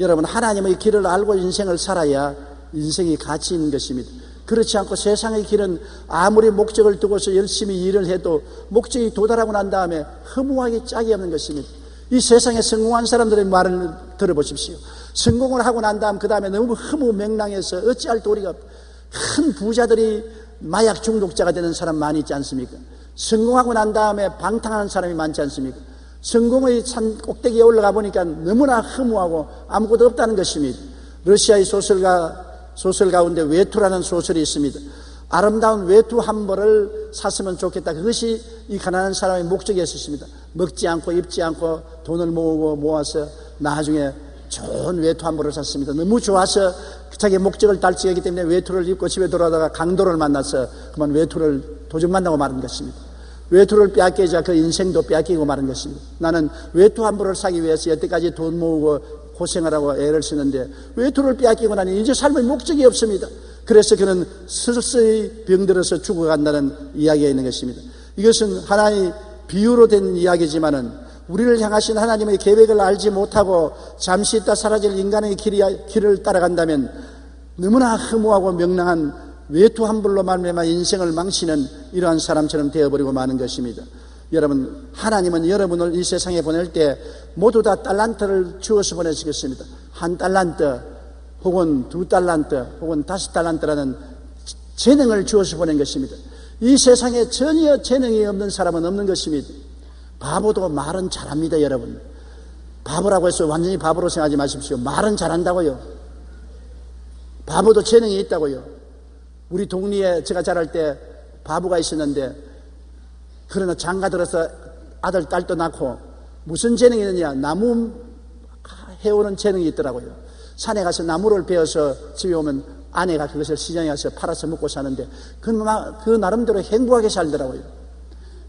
여러분, 하나님의 길을 알고 인생을 살아야 인생이 가치 있는 것입니다. 그렇지 않고 세상의 길은 아무리 목적을 두고서 열심히 일을 해도 목적이 도달하고 난 다음에 허무하게 짝이 없는 것입니다. 이 세상에 성공한 사람들의 말을 들어보십시오. 성공을 하고 난 다음 그 다음에 너무 허무맹랑해서 어찌할 도리가 큰 부자들이 마약 중독자가 되는 사람 많이 있지 않습니까? 성공하고 난 다음에 방탕하는 사람이 많지 않습니까? 성공의 산 꼭대기에 올라가 보니까 너무나 허무하고 아무것도 없다는 것입니다. 러시아의 소설 가운데 외투라는 소설이 있습니다. 아름다운 외투 한 벌을 샀으면 좋겠다. 그것이 이 가난한 사람의 목적이었습니다. 먹지 않고 입지 않고 돈을 모아서 나중에 좋은 외투 한 벌을 샀습니다. 너무 좋아서 자기의 목적을 달성했기 때문에 외투를 입고 집에 돌아오다가 강도를 만나서 그만 외투를 도둑만나고 마는 것입니다. 외투를 빼앗기자 그 인생도 빼앗기고 마는 것입니다. 나는 외투 한 벌을 사기 위해서 여태까지 돈 모으고 고생을 하고 애를 쓰는데 외투를 빼앗기고 나니 이제 삶의 목적이 없습니다. 그래서 그는 서서히 병들어서 죽어간다는 이야기가 있는 것입니다. 이것은 하나의 비유로 된 이야기지만은 우리를 향하신 하나님의 계획을 알지 못하고 잠시 있다 사라질 인간의 길을 따라간다면 너무나 허무하고 명랑한 외투 한 벌로 말미암아 인생을 망치는 이러한 사람처럼 되어버리고 마는 것입니다. 여러분, 하나님은 여러분을 이 세상에 보낼 때 모두 다 달란트를 주어서 보내시겠습니다. 한 달란트 혹은 두 달란트 혹은 5달란트라는 재능을 주어서 보낸 것입니다. 이 세상에 전혀 재능이 없는 사람은 없는 것입니다. 바보도 말은 잘합니다. 여러분, 바보라고 해서 완전히 바보로 생각하지 마십시오. 말은 잘한다고요. 바보도 재능이 있다고요. 우리 동리에 제가 자랄 때 바보가 있었는데, 그러나 장가 들어서 아들 딸도 낳고 무슨 재능이 있느냐, 나무 해오는 재능이 있더라고요. 산에 가서 나무를 베어서 집에 오면 아내가 그것을 시장에 가서 팔아서 먹고 사는데 그 나름대로 행복하게 살더라고요.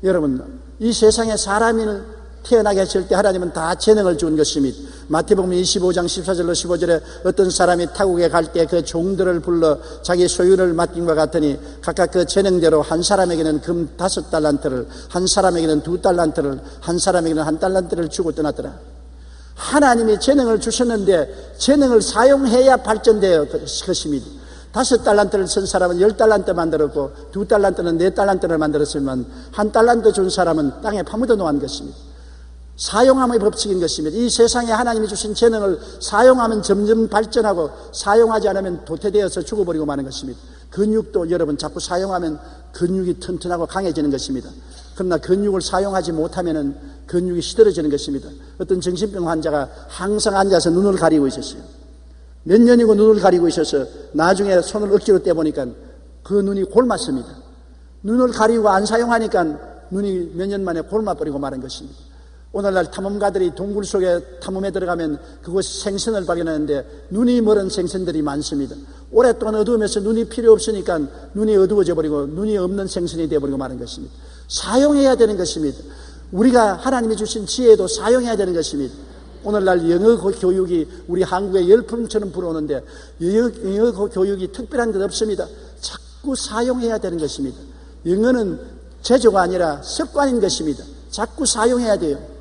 여러분, 이 세상에 사람이 태어나게 하실 때 하나님은 다 재능을 준 것입니다. 마태복음 25장 14절로 15절에 어떤 사람이 타국에 갈 때 그 종들을 불러 자기 소유를 맡김과 같으니 각각 그 재능대로 한 사람에게는 금 5달란트를, 한 사람에게는 2달란트를, 한 사람에게는 1달란트를 주고 떠났더라. 하나님이 재능을 주셨는데 재능을 사용해야 발전되어 것입니다. 5달란트를 쓴 사람은 10달란트 만들었고 2달란트는 4달란트를 만들었지만 1달란트 준 사람은 땅에 파묻어 놓은 것입니다. 사용함의 법칙인 것입니다. 이 세상에 하나님이 주신 재능을 사용하면 점점 발전하고 사용하지 않으면 도태되어서 죽어버리고 마는 것입니다. 근육도 여러분 자꾸 사용하면 근육이 튼튼하고 강해지는 것입니다. 그러나 근육을 사용하지 못하면 근육이 시들어지는 것입니다. 어떤 정신병 환자가 항상 앉아서 눈을 가리고 있었어요. 몇 년이고 눈을 가리고 있어서 나중에 손을 억지로 떼보니까 그 눈이 골맞습니다. 눈을 가리고 안 사용하니까 눈이 몇 년 만에 골마버리고 마는 것입니다. 오늘날 탐험가들이 동굴 속에 탐험에 들어가면 그곳 생선을 발견하는데 눈이 멀은 생선들이 많습니다. 오랫동안 어두우면서 눈이 필요 없으니까 눈이 어두워져 버리고 눈이 없는 생선이 되어버리고 마는 것입니다. 사용해야 되는 것입니다. 우리가 하나님이 주신 지혜도 사용해야 되는 것입니다. 오늘날 영어 교육이 우리 한국에 열풍처럼 불어오는데 영어 교육이 특별한 것 없습니다. 자꾸 사용해야 되는 것입니다. 영어는 제조가 아니라 습관인 것입니다. 자꾸 사용해야 돼요.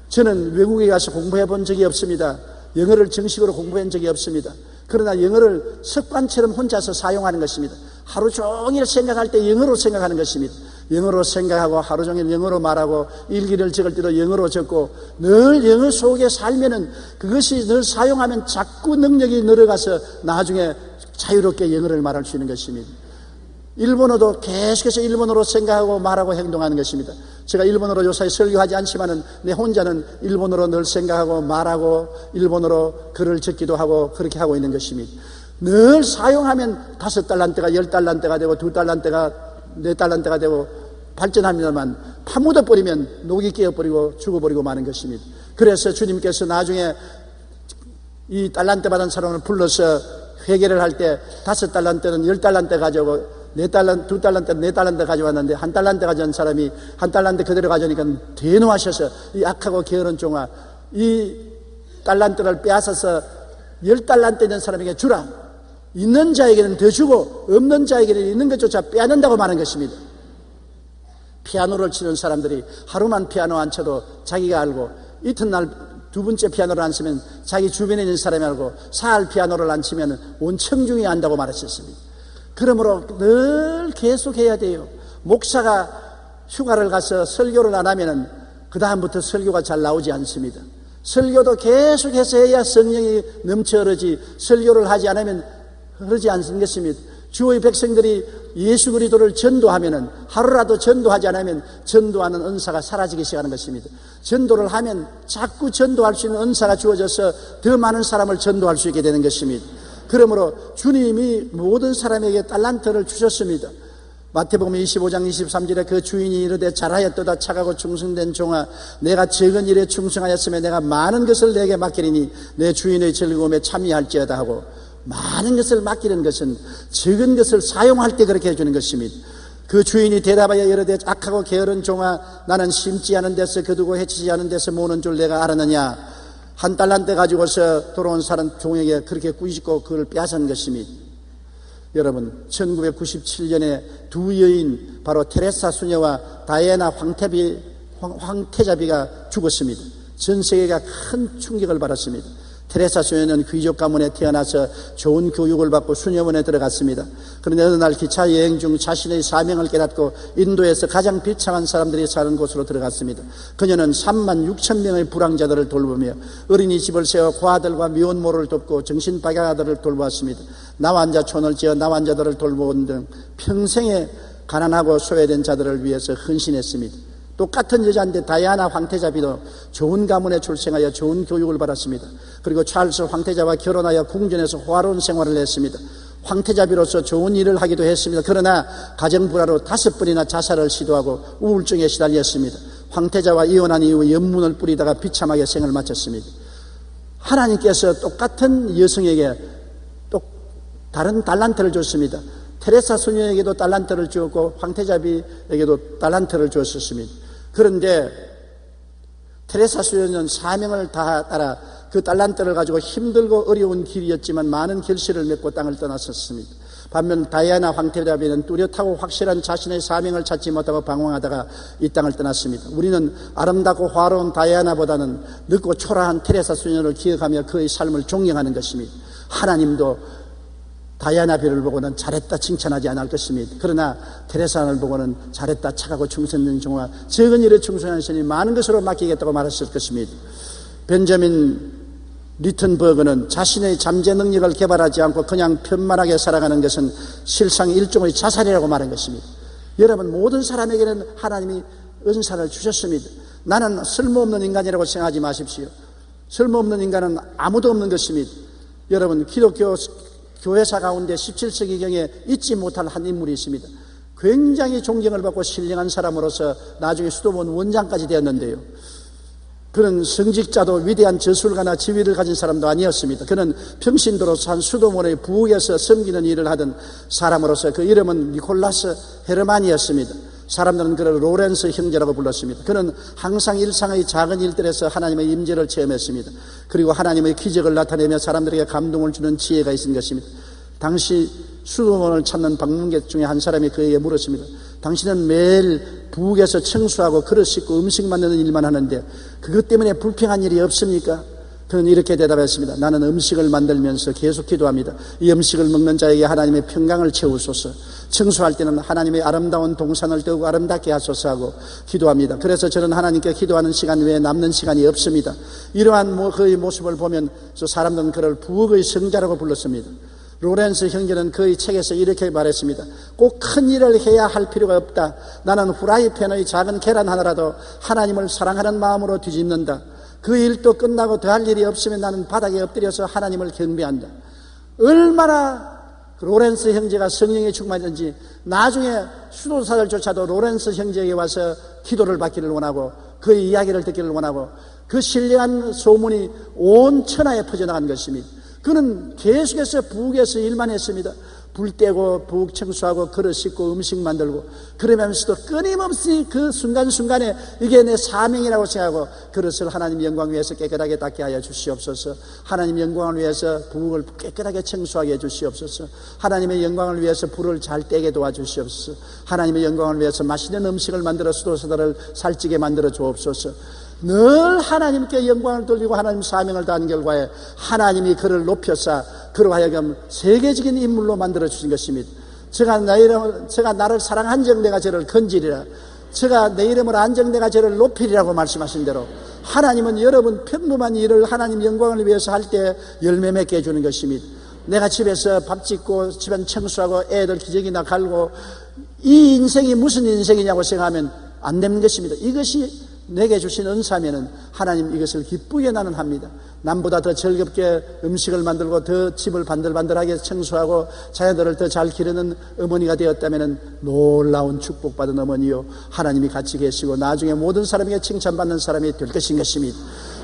저는 외국에 가서 공부해 본 적이 없습니다. 영어를 정식으로 공부한 적이 없습니다. 그러나 영어를 습관처럼 혼자서 사용하는 것입니다. 하루 종일 생각할 때 영어로 생각하는 것입니다. 영어로 생각하고 하루 종일 영어로 말하고 일기를 적을 때도 영어로 적고 늘 영어 속에 살면은 그것이 늘 사용하면 자꾸 능력이 늘어가서 나중에 자유롭게 영어를 말할 수 있는 것입니다. 일본어도 계속해서 일본어로 생각하고 말하고 행동하는 것입니다. 제가 일본어로 요사이 설교하지 않지만은 내 혼자는 일본어로 늘 생각하고 말하고 일본어로 글을 적기도 하고 그렇게 하고 있는 것입니다. 늘 사용하면 5달란트가 10달란트가 되고 2달란트가 4달란트가 되고 발전합니다만 파묻어버리면 녹이 깨어버리고 죽어버리고 마는 것입니다. 그래서 주님께서 나중에 이 달란트 받은 사람을 불러서 회개를 할 때 5달란트는 10달란트 가져오고 2달란트, 4달란트 가져왔는데 1달란트 가져온 사람이 1달란트 그대로 가져오니까 대노하셔서 이 악하고 게으른 종아, 이 달란트를 빼앗아서 10달란트 된 사람에게 주라. 있는 자에게는 더 주고 없는 자에게는 있는 것조차 빼앗는다고 말하는 것입니다. 피아노를 치는 사람들이 하루만 피아노 안 쳐도 자기가 알고 이튿날 2번째 피아노를 안 치면 자기 주변에 있는 사람이 알고 사흘 피아노를 안 치면 온 청중이 안다고 말했었습니다. 그러므로 늘 계속해야 돼요. 목사가 휴가를 가서 설교를 안 하면 그 다음부터 설교가 잘 나오지 않습니다. 설교도 계속해서 해야 성령이 넘쳐 흐르지 설교를 하지 않으면 흐르지 않는 것입니다. 주의 백성들이 예수 그리스도를 전도하면은, 하루라도 전도하지 않으면 전도하는 은사가 사라지기 시작하는 것입니다. 전도를 하면 자꾸 전도할 수 있는 은사가 주어져서 더 많은 사람을 전도할 수 있게 되는 것입니다. 그러므로 주님이 모든 사람에게 달란트를 주셨습니다. 마태복음 25장 23절에 그 주인이 이르되 잘하였도다 착하고 충성된 종아, 내가 적은 일에 충성하였으면 내가 많은 것을 내게 맡기리니 내 주인의 즐거움에 참여할지어다 하고, 많은 것을 맡기는 것은 적은 것을 사용할 때 그렇게 해주는 것입니다. 그 주인이 대답하여 이르되 악하고 게으른 종아, 나는 심지 않은 데서 거두고 해치지 않은 데서 모으는 줄 내가 알았느냐. 한 달란트 가지고서 돌아온 사람 종에게 그렇게 꾸짖고 그걸 빼앗은 것입니다. 여러분, 1997년에 두 여인, 바로 테레사 수녀와 다이애나 황태자비가 죽었습니다. 전 세계가 큰 충격을 받았습니다. 테레사 수녀는 귀족 가문에 태어나서 좋은 교육을 받고 수녀원에 들어갔습니다. 그런데 어느 날 기차 여행 중 자신의 사명을 깨닫고 인도에서 가장 비참한 사람들이 사는 곳으로 들어갔습니다. 그녀는 3만 6천 명의 불황자들을 돌보며 어린이집을 세워 고아들과 미혼모를 돕고 정신박약아들을 돌보았습니다. 나환자촌을 지어 나환자들을 돌보는 등 평생에 가난하고 소외된 자들을 위해서 헌신했습니다. 똑같은 여자인데 다이아나 황태자비도 좋은 가문에 출생하여 좋은 교육을 받았습니다. 그리고 찰스 황태자와 결혼하여 궁전에서 호화로운 생활을 했습니다. 황태자비로서 좋은 일을 하기도 했습니다. 그러나 가정불화로 5번이나 자살을 시도하고 우울증에 시달렸습니다. 황태자와 이혼한 이후 연문을 뿌리다가 비참하게 생을 마쳤습니다. 하나님께서 똑같은 여성에게 또 다른 달란트를 줬습니다. 테레사 수녀에게도 달란트를 주었고 황태자비에게도 달란트를 주었습니다. 그런데 테레사 수녀는 사명을 따라 그 달란트를 가지고 힘들고 어려운 길이었지만 많은 결실을 맺고 땅을 떠났었습니다. 반면 다이아나 황태자비는 뚜렷하고 확실한 자신의 사명을 찾지 못하고 방황하다가 이 땅을 떠났습니다. 우리는 아름답고 화려한 다이아나보다는 늙고 초라한 테레사 수녀를 기억하며 그의 삶을 존경하는 것입니다. 하나님도 다이아나비를 보고는 잘했다 칭찬하지 않을 것입니다. 그러나 테레사를 보고는 잘했다 착하고 충성된 종아, 적은 일에 충성하시니 많은 것으로 맡기겠다고 말했을 것입니다. 벤자민 리튼버그는 자신의 잠재 능력을 개발하지 않고 그냥 편만하게 살아가는 것은 실상 일종의 자살이라고 말한 것입니다. 여러분, 모든 사람에게는 하나님이 은사를 주셨습니다. 나는 쓸모없는 인간이라고 생각하지 마십시오. 쓸모없는 인간은 아무도 없는 것입니다. 여러분, 기독교 교회사 가운데 17세기경에 잊지 못할 한 인물이 있습니다. 굉장히 존경을 받고 신령한 사람으로서 나중에 수도원 원장까지 되었는데요, 그는 성직자도 위대한 저술가나 지위를 가진 사람도 아니었습니다. 그는 평신도로서 한 수도원의 부엌에서 섬기는 일을 하던 사람으로서 그 이름은 니콜라스 헤르만이었습니다. 사람들은 그를 로렌스 형제라고 불렀습니다. 그는 항상 일상의 작은 일들에서 하나님의 임재를 체험했습니다. 그리고 하나님의 기적을 나타내며 사람들에게 감동을 주는 지혜가 있는 것입니다. 당시 수도원을 찾는 방문객 중에 한 사람이 그에게 물었습니다. 당신은 매일 부엌에서 청소하고 그릇 씻고 음식 만드는 일만 하는데 그것 때문에 불평한 일이 없습니까? 그는 이렇게 대답했습니다. 나는 음식을 만들면서 계속 기도합니다. 이 음식을 먹는 자에게 하나님의 평강을 채우소서. 청소할 때는 하나님의 아름다운 동산을 더욱 아름답게 하소서 하고 기도합니다. 그래서 저는 하나님께 기도하는 시간 외에 남는 시간이 없습니다. 이러한 그의 모습을 보면서 사람들은 그를 부엌의 성자라고 불렀습니다. 로렌스 형제는 그의 책에서 이렇게 말했습니다. 꼭 큰 일을 해야 할 필요가 없다. 나는 후라이팬의 작은 계란 하나라도 하나님을 사랑하는 마음으로 뒤집는다. 그 일도 끝나고 더할 일이 없으면 나는 바닥에 엎드려서 하나님을 경배한다. 얼마나 로렌스 형제가 성령에 충만했는지 나중에 수도사들조차도 로렌스 형제에게 와서 기도를 받기를 원하고 그의 이야기를 듣기를 원하고 그 신령한 소문이 온 천하에 퍼져나간 것입니다. 그는 계속해서 부엌에서 일만 했습니다. 불 떼고 부엌 청소하고 그릇 씻고 음식 만들고 그러면서도 끊임없이 그 순간순간에 이게 내 사명이라고 생각하고 그릇을 하나님 영광 위해서 깨끗하게 닦게 하여 주시옵소서. 하나님 영광을 위해서 부엌을 깨끗하게 청소하게 해 주시옵소서. 하나님의 영광을 위해서 불을 잘 떼게 도와주시옵소서. 하나님의 영광을 위해서 맛있는 음식을 만들어 수도사들을 살찌게 만들어 주옵소서. 늘 하나님께 영광을 돌리고 하나님 사명을 다하는 결과에 하나님이 그를 높여서 그로 하여금 세계적인 인물로 만들어 주신 것입니다. 제가 나를 사랑한 적 내가 저를 건지리라. 제가 내 이름을 안 적 내가 저를 높이리라고 말씀하신 대로 하나님은 여러분 평범한 일을 하나님 영광을 위해서 할 때 열매 맺게 해주는 것입니다. 내가 집에서 밥 짓고 집안 청소하고 애들 기저귀나 갈고 이 인생이 무슨 인생이냐고 생각하면 안 되는 것입니다. 이것이 내게 주신 은사면은 하나님 이것을 기쁘게 나는 합니다. 남보다 더 즐겁게 음식을 만들고 더 집을 반들반들하게 청소하고 자녀들을 더 잘 기르는 어머니가 되었다면은 놀라운 축복받은 어머니요, 하나님이 같이 계시고 나중에 모든 사람에게 칭찬받는 사람이 될 것인 것입니다.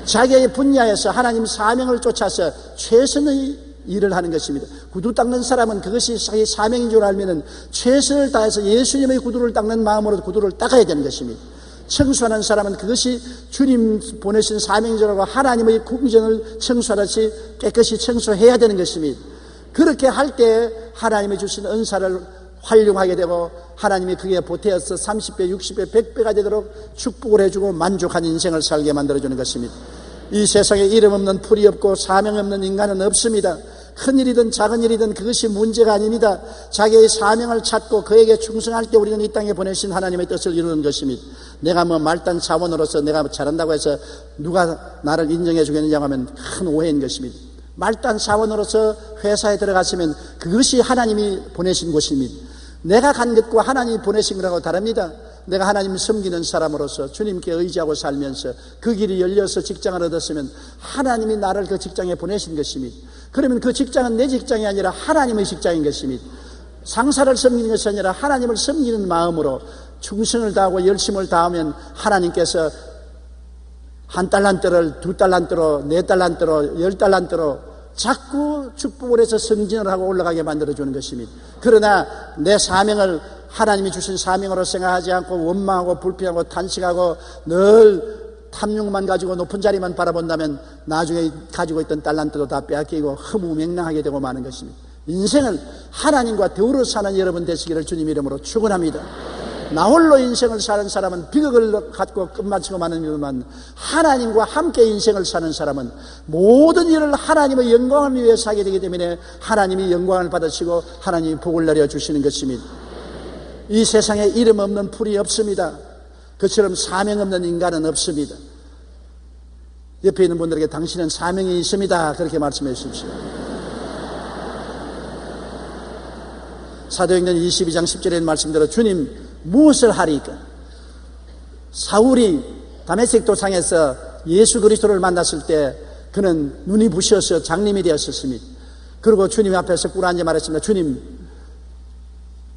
자기의 분야에서 하나님 사명을 쫓아서 최선의 일을 하는 것입니다. 구두 닦는 사람은 그것이 자기 사명인 줄 알면은 최선을 다해서 예수님의 구두를 닦는 마음으로 구두를 닦아야 되는 것입니다. 청소하는 사람은 그것이 주님 보내신 사명이라고 하나님의 궁전을 청소하듯이 깨끗이 청소해야 되는 것입니다. 그렇게 할 때 하나님이 주신 은사를 활용하게 되고 하나님이 그게 보태어서 30배, 60배, 100배가 되도록 축복을 해주고 만족한 인생을 살게 만들어주는 것입니다. 이 세상에 이름 없는 풀이 없고 사명 없는 인간은 없습니다. 큰 일이든 작은 일이든 그것이 문제가 아닙니다. 자기의 사명을 찾고 그에게 충성할 때 우리는 이 땅에 보내신 하나님의 뜻을 이루는 것입니다. 내가 말단 사원으로서 내가 잘한다고 해서 누가 나를 인정해 주겠느냐고 하면 큰 오해인 것입니다. 말단 사원으로서 회사에 들어갔으면 그것이 하나님이 보내신 곳입니다. 내가 간 것과 하나님이 보내신 거라고 다릅니다. 내가 하나님 섬기는 사람으로서 주님께 의지하고 살면서 그 길이 열려서 직장을 얻었으면 하나님이 나를 그 직장에 보내신 것입니다. 그러면 그 직장은 내 직장이 아니라 하나님의 직장인 것입니다. 상사를 섬기는 것이 아니라 하나님을 섬기는 마음으로 충성을 다하고 열심을 다하면 하나님께서 1달란트를 2달란트로 4달란트로 10달란트로 자꾸 축복을 해서 승진을 하고 올라가게 만들어주는 것입니다. 그러나 내 사명을 하나님이 주신 사명으로 생각하지 않고 원망하고 불평하고 탄식하고 늘 탐욕만 가지고 높은 자리만 바라본다면 나중에 가지고 있던 달란트도 다 빼앗기고 허무맹랑하게 되고 마는 것입니다. 인생을 하나님과 더불어 사는 여러분 되시기를 주님 이름으로 축원합니다. 나홀로 인생을 사는 사람은 비극을 갖고 끝마치고 마는 일만, 하나님과 함께 인생을 사는 사람은 모든 일을 하나님의 영광을 위해 하게 되기 때문에 하나님이 영광을 받으시고 하나님이 복을 내려주시는 것입니다. 이 세상에 이름 없는 풀이 없습니다. 그처럼 사명 없는 인간은 없습니다. 옆에 있는 분들에게 당신은 사명이 있습니다, 그렇게 말씀해 주십시오. 사도행전 22장 10절에 말씀대로 주님 무엇을 하리까? 사울이 다메섹 도상에서 예수 그리스도를 만났을 때 그는 눈이 부셔서 장님이 되었습니다. 그리고 주님 앞에서 꿇어앉아 말했습니다. 주님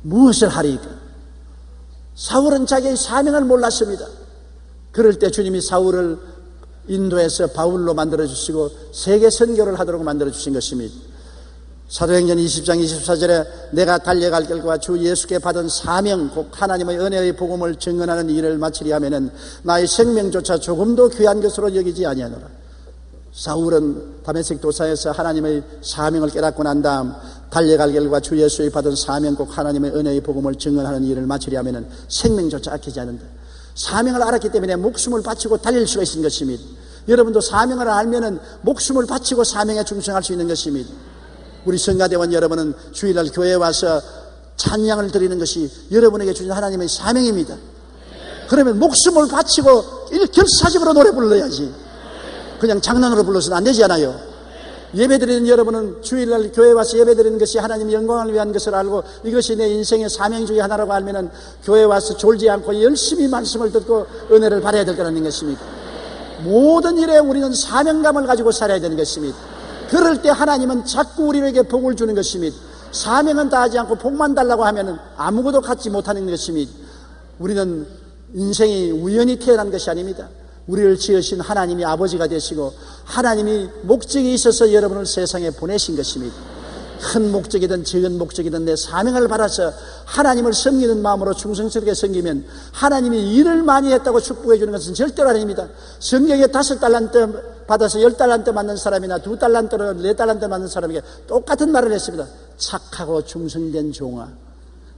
무엇을 하리까? 사울은 자기의 사명을 몰랐습니다. 그럴 때 주님이 사울을 인도해서 바울로 만들어주시고 세계 선교를 하도록 만들어주신 것입니다. 사도행전 20장 24절에 내가 달려갈 길과 주 예수께 받은 사명 곧 하나님의 은혜의 복음을 증언하는 일을 마치려 하면은 나의 생명조차 조금도 귀한 것으로 여기지 아니하노라. 사울은 다메섹 도사에서 하나님의 사명을 깨닫고 난 다음 달려갈 길과 주 예수의 받은 사명 꼭 하나님의 은혜의 복음을 증언하는 일을 마치려 하면은 생명조차 아끼지 않는다. 사명을 알았기 때문에 목숨을 바치고 달릴 수가 있는 것입니다. 여러분도 사명을 알면은 목숨을 바치고 사명에 충성할 수 있는 것입니다. 우리 성가대원 여러분은 주일날 교회에 와서 찬양을 드리는 것이 여러분에게 주신 하나님의 사명입니다. 그러면 목숨을 바치고 일결사적으로 노래 불러야지. 그냥 장난으로 불러서는 안 되잖아요. 예배드리는 여러분은 주일날 교회에 와서 예배드리는 것이 하나님의 영광을 위한 것을 알고 이것이 내 인생의 사명 중에 하나라고 알면은 교회에 와서 졸지 않고 열심히 말씀을 듣고 은혜를 받아야 될 거라는 것입니다. 모든 일에 우리는 사명감을 가지고 살아야 되는 것입니다. 그럴 때 하나님은 자꾸 우리에게 복을 주는 것입니다. 사명은 다하지 않고 복만 달라고 하면은 아무것도 갖지 못하는 것입니다. 우리는 인생이 우연히 태어난 것이 아닙니다. 우리를 지으신 하나님이 아버지가 되시고 하나님이 목적이 있어서 여러분을 세상에 보내신 것입니다. 큰 목적이든 적은 목적이든 내 사명을 받아서 하나님을 섬기는 마음으로 충성스럽게 섬기면 하나님이 일을 많이 했다고 축복해 주는 것은 절대로 아닙니다. 성경에 5달란트 받아서 10달란트 맞는 사람이나 2달란트로 4달란트 맞는 사람에게 똑같은 말을 했습니다. 착하고 충성된 종아,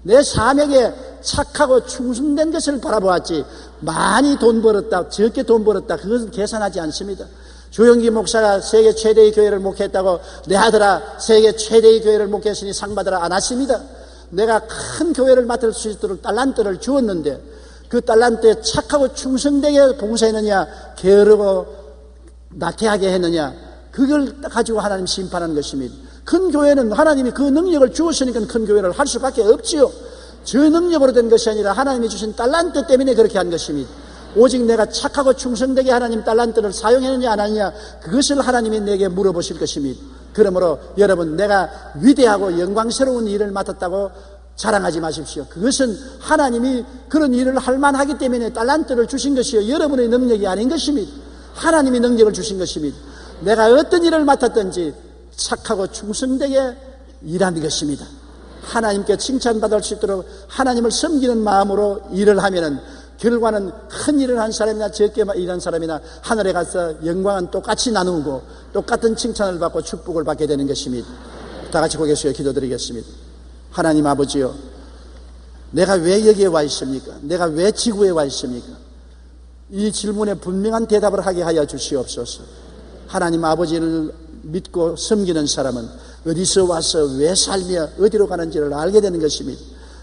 내 사명에 착하고 충성된 것을 바라보았지 많이 돈 벌었다 적게 돈 벌었다 그것은 계산하지 않습니다. 조영기 목사가 세계 최대의 교회를 목회했다고 내 아들아 세계 최대의 교회를 목회했으니 상 받으라 안 왔습니다. 내가 큰 교회를 맡을 수 있도록 달란트를 주었는데 그 달란트에 착하고 충성되게 봉사했느냐 게으르고 나태하게 했느냐 그걸 가지고 하나님 심판하는 것입니다. 큰 교회는 하나님이 그 능력을 주었으니까 큰 교회를 할 수밖에 없지요. 저 능력으로 된 것이 아니라 하나님이 주신 달란트 때문에 그렇게 한 것입니다. 오직 내가 착하고 충성되게 하나님 달란트를 사용했느냐 안 하느냐, 그것을 하나님이 내게 물어보실 것입니다. 그러므로 여러분, 내가 위대하고 영광스러운 일을 맡았다고 자랑하지 마십시오. 그것은 하나님이 그런 일을 할 만하기 때문에 달란트를 주신 것이요, 여러분의 능력이 아닌 것입니다. 하나님이 능력을 주신 것입니다. 내가 어떤 일을 맡았든지 착하고 충성되게 일하는 것입니다. 하나님께 칭찬받을 수 있도록 하나님을 섬기는 마음으로 일을 하면은 결과는 큰 일을 한 사람이나 적게 일한 사람이나 하늘에 가서 영광은 똑같이 나누고 똑같은 칭찬을 받고 축복을 받게 되는 것입니다. 다 같이 고개 숙여 기도드리겠습니다. 하나님 아버지요, 내가 왜 여기에 와 있습니까? 내가 왜 지구에 와 있습니까? 이 질문에 분명한 대답을 하게 하여 주시옵소서. 하나님 아버지를 믿고 섬기는 사람은 어디서 와서 왜 살며 어디로 가는지를 알게 되는 것입니다.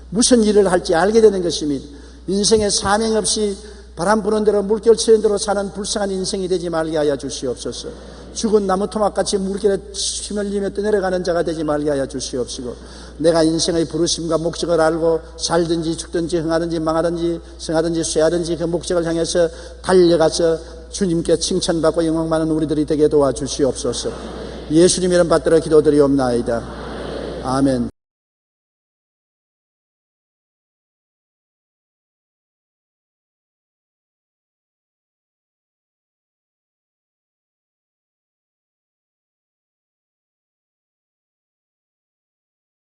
무슨 일을 할지 알게 되는 것입니다. 인생의 사명 없이 바람 부는 대로 물결 치는 대로 사는 불쌍한 인생이 되지 말게 하여 주시옵소서. 죽은 나무 토막같이 물결에 휘말리며 떠내려가는 자가 되지 말게 하여 주시옵시고, 내가 인생의 부르심과 목적을 알고 살든지 죽든지 흥하든지 망하든지 성하든지 쇠하든지 그 목적을 향해서 달려가서 주님께 칭찬받고 영광받는 우리들이 되게 도와주시옵소서. 예수님 이름 받들어 기도드리옵나이다. 아멘.